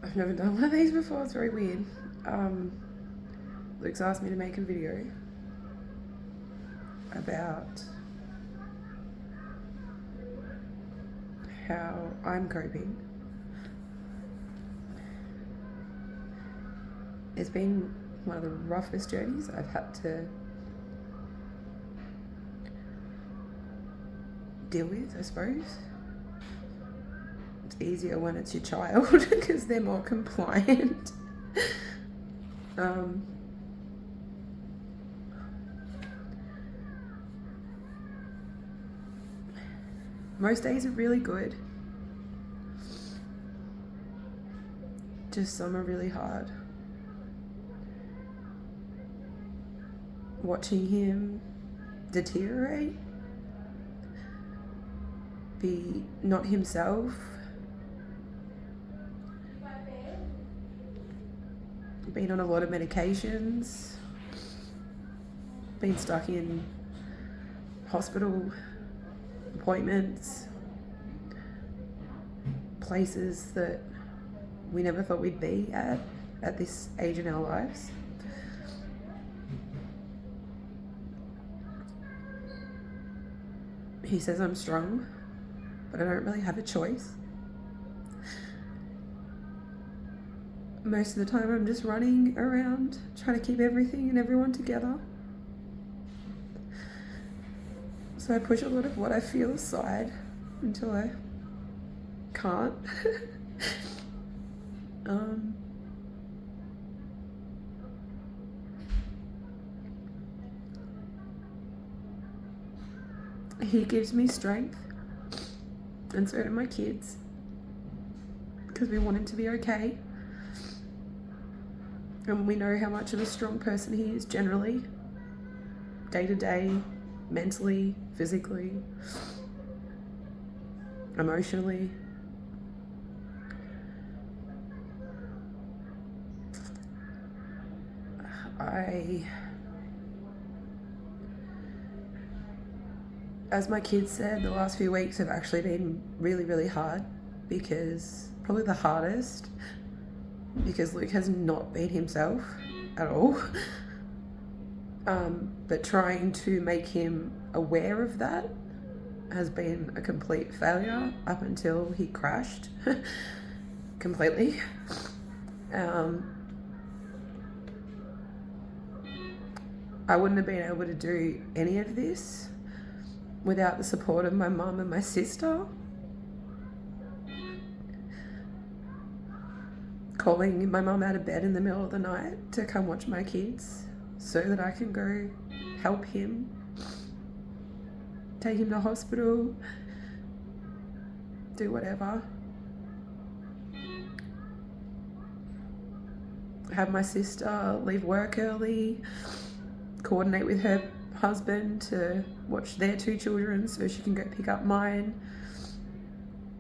I've never done one of these before, it's very weird. Luke's asked me to make a video about how I'm coping. It's been one of the roughest journeys I've had to deal with, I suppose. It's easier when it's your child because they're more compliant. Most days are really good. Just some are really hard. Watching him deteriorate, be not himself, been on a lot of medications, been stuck in hospital appointments, places that we never thought we'd be at this age in our lives. He says I'm strong, but I don't really have a choice. Most of the time I'm just running around trying to keep everything and everyone together. So I push a lot of what I feel aside until I can't. He gives me strength, and so do my kids, because we want him to be okay. And we know how much of a strong person he is generally, day to day, mentally, physically, emotionally. As my kids said, the last few weeks have actually been really, really hard, because probably the hardest, because Luke has not been himself at all. But trying to make him aware of that has been a complete failure up until he crashed completely. I wouldn't have been able to do any of this without the support of my mum and my sister. Calling my mum out of bed in the middle of the night to come watch my kids so that I can go help him, take him to hospital, do whatever. Have my sister leave work early, coordinate with her husband to watch their 2 children so she can go pick up mine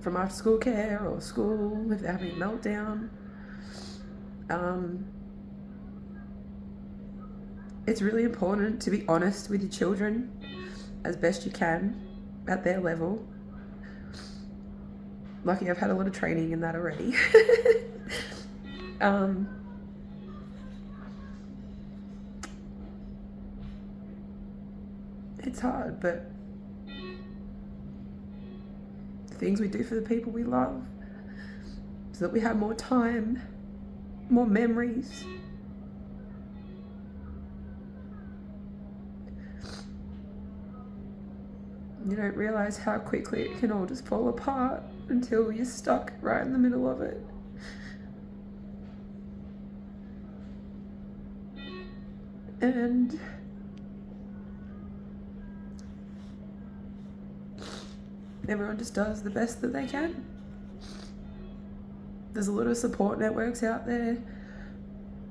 from after school care or school if they're having a meltdown. It's really important to be honest with your children as best you can at their level. Lucky I've had a lot of training in that already. It's hard, but the things we do for the people we love so that we have more time, more memories. You don't realise how quickly it can all just fall apart until you're stuck right in the middle of it. And everyone just does the best that they can. There's a lot of support networks out there,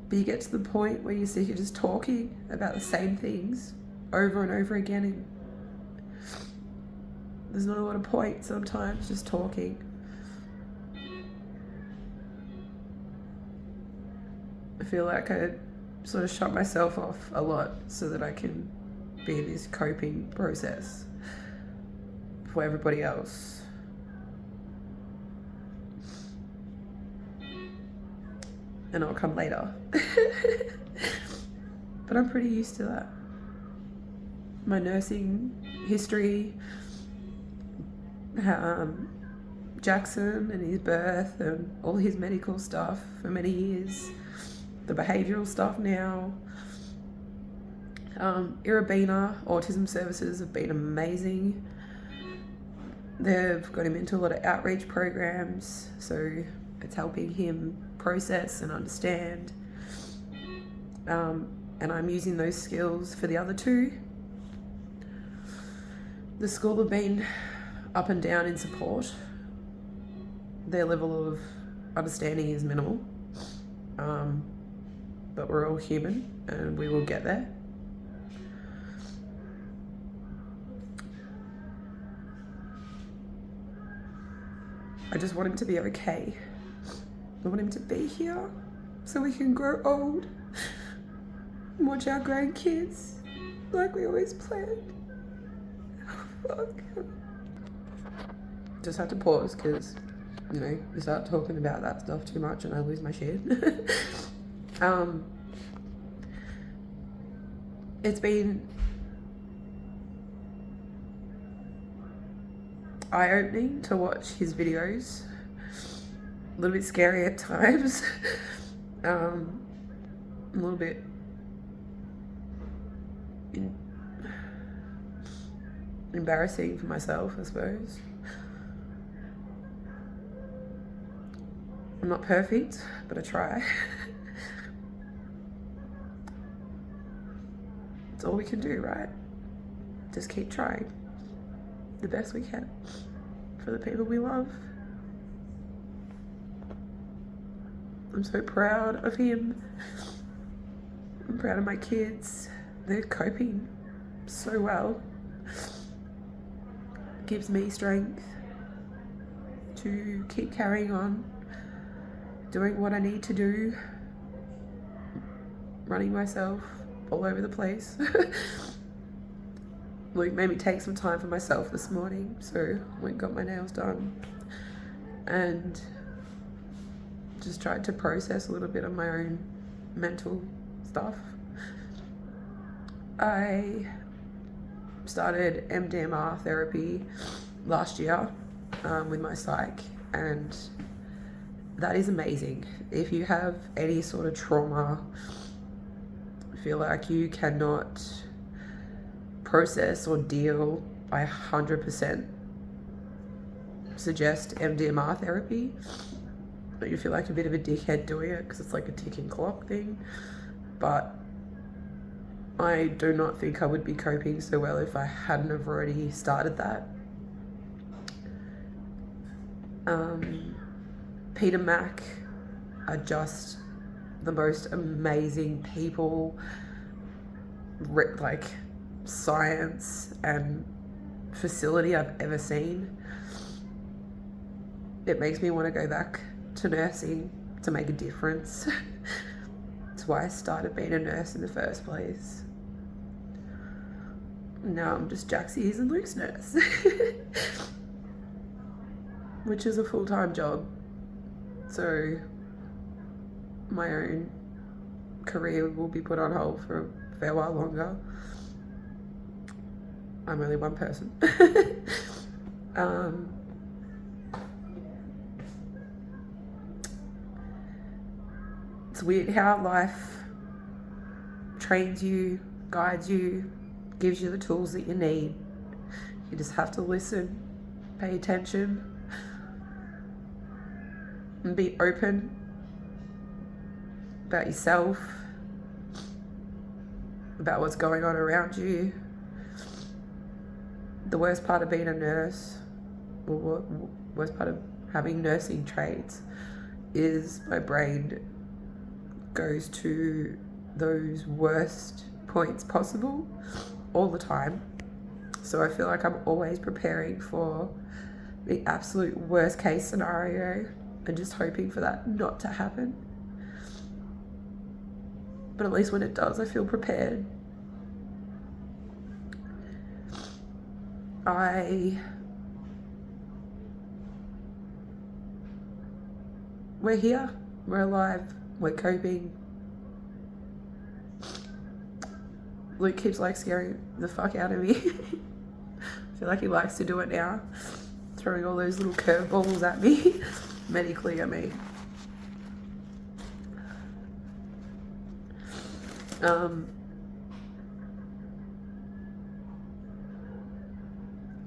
but you get to the point where you're sick of just talking about the same things over and over again, and there's not a lot of point sometimes just talking. I feel like I sort of shut myself off a lot so that I can be in this coping process for everybody else. and I'll come later. But I'm pretty used to that. My nursing history, Jackson and his birth and all his medical stuff for many years, the behavioural stuff now. Irabina Autism Services have been amazing. They've got him into a lot of outreach programs, so it's helping him process and understand. And I'm using those skills for the other two. The school have been up and down in support. Their level of understanding is minimal, but we're all human and we will get there. I just want him to be okay. I want him to be here so we can grow old and watch our grandkids like we always planned. Fuck. Just had to pause because, you know, we start talking about that stuff too much and I lose my shit. It's been eye-opening to watch his videos. A little bit scary at times. A little bit embarrassing for myself, I suppose. I'm not perfect, but I try. It's all we can do, right? Just keep trying the best we can for the people we love. I'm so proud of him. I'm proud of my kids. They're coping so well. Gives me strength to keep carrying on, doing what I need to do, running myself all over the place. Luke made me take some time for myself this morning, so I went and got my nails done and just tried to process a little bit of my own mental stuff. I started MDMA therapy last year with my psych, and that is amazing. If you have any sort of trauma, feel like you cannot process or deal, I 100% suggest MDMA therapy. But you feel like a bit of a dickhead doing it because it's like a ticking clock thing. But I do not think I would be coping so well if I hadn't have already started that. Peter Mac are just the most amazing people, like science and facility I've ever seen. It makes me want to go back to nursing to make a difference. That's why I started being a nurse in the first place. Now I'm just Jaxie's and Luke's nurse. Which is a full-time job. So my own career will be put on hold for a fair while longer. I'm only one person. It's weird how life trains you, guides you, gives you the tools that you need. You just have to listen, pay attention, and be open about yourself, about what's going on around you. The worst part of being a nurse, or worst part of having nursing trades, is my brain goes to those worst points possible all the time. So I feel like I'm always preparing for the absolute worst case scenario and just hoping for that not to happen. But at least when it does, I feel prepared. We're here, we're alive, We're coping. Luke keeps like scaring the fuck out of me. I feel like he likes to do it now, throwing all those little curveballs at me, medically, I mean.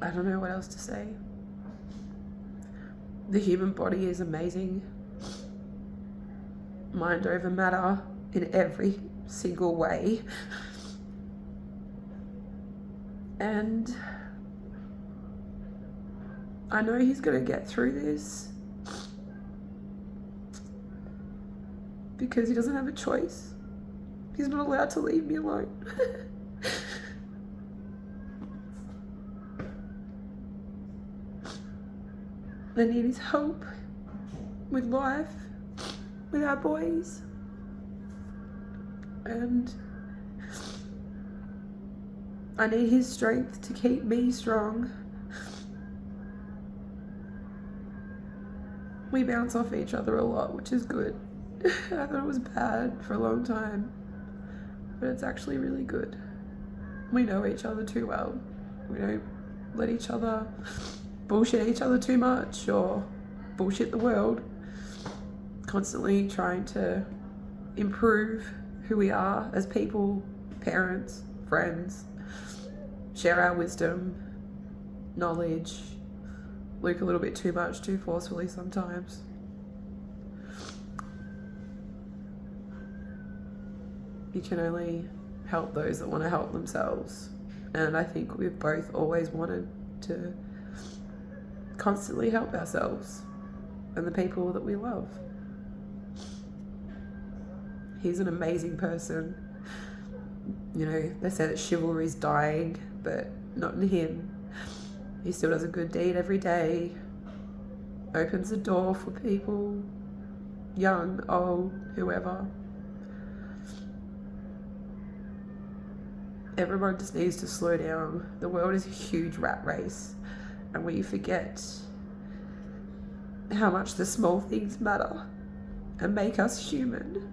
I don't know what else to say. The human body is amazing. Mind over matter in every single way. And I know he's gonna get through this because he doesn't have a choice. He's not allowed to leave me alone. I need his help with life, with our boys, and I need his strength to keep me strong. We bounce off each other a lot, which is good. I thought it was bad for a long time, but it's actually really good. We know each other too well. We don't let each other bullshit each other too much or bullshit the world. Constantly trying to improve who we are as people, parents, friends, share our wisdom, knowledge. Luke a little bit too much, too forcefully sometimes. You can only help those that want to help themselves. And I think we've both always wanted to constantly help ourselves and the people that we love. He's an amazing person. You know, they say that chivalry's dying, but not in him. He still does a good deed every day, opens the door for people, young, old, whoever. Everyone just needs to slow down. The world is a huge rat race, and we forget how much the small things matter and make us human.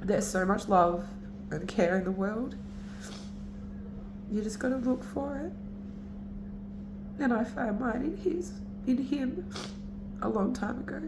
There's so much love and care in the world. You just gotta look for it. And I found mine in him a long time ago.